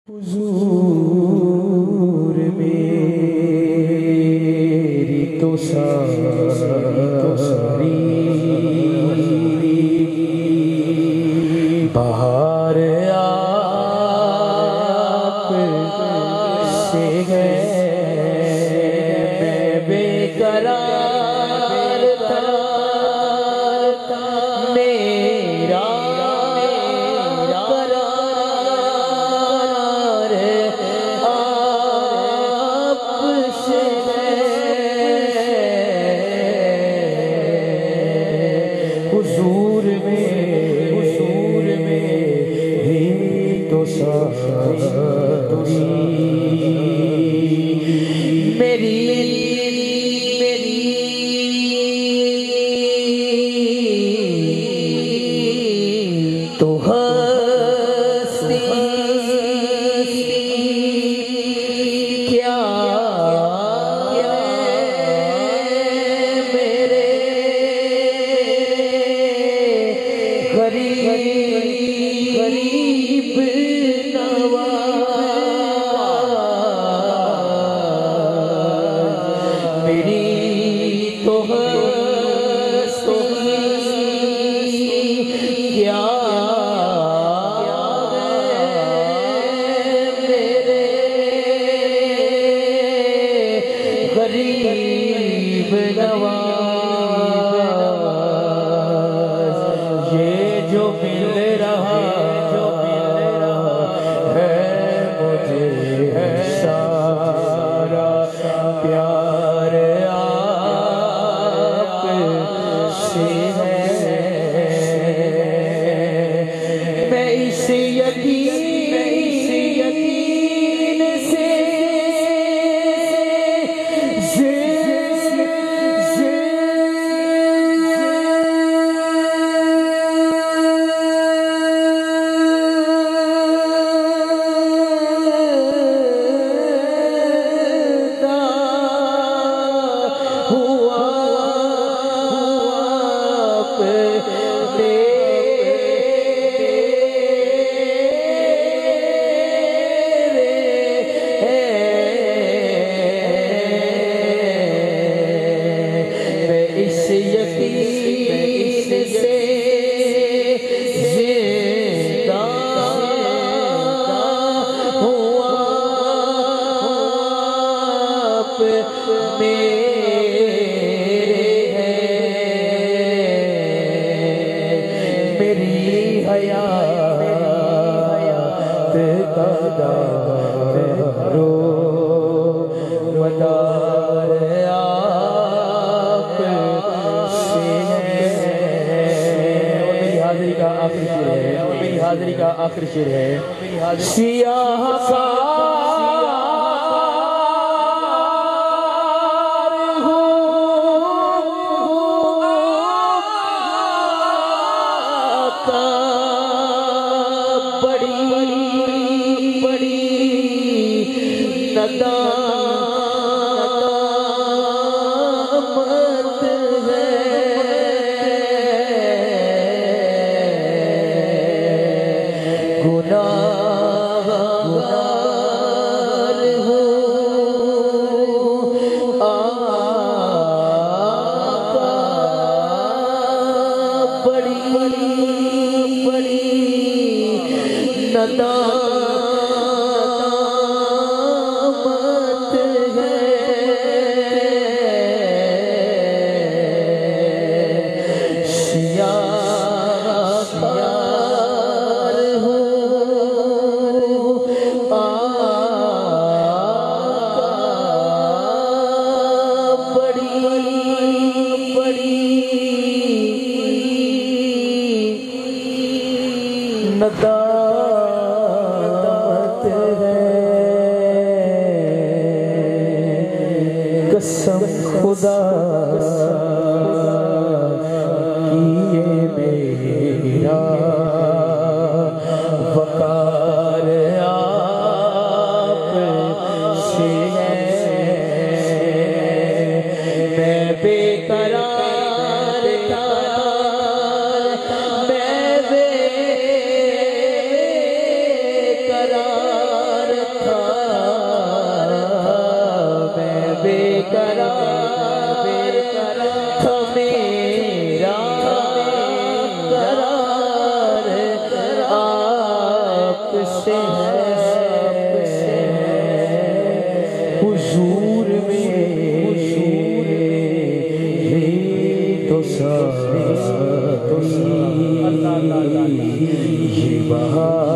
حضور میری تو ساری بہار آپ سے ہے، میں بے قرار تھا، میرا قرار آپ سے ہے، حضور میں ہی تو ساری میری تو ہستی کیا میرے غریب نواز، میری تو ہستی کیا میرے غریب نواز، یہ جو مل رہا ہے مجھے سارا پیار آپ سے ہے، میں اس یقین سے میری حیات کا دارو مدار آپ سے ہے، میری حاضری کا آخری شعر ہے، میری حاضری کا آخری شعر ہے، سیاہ بڑی ندامت ہے، گناہگار ہوں آقا، بڑی ندامت ہے، سیاہ یار ہوں آقا، بڑی ندامت ہے، قسم خدا کی یہ میرا وقار آپ سے ہے، میں بے قرار تھا، میں بے قرار سے حضور میں تو ساری یہ بہار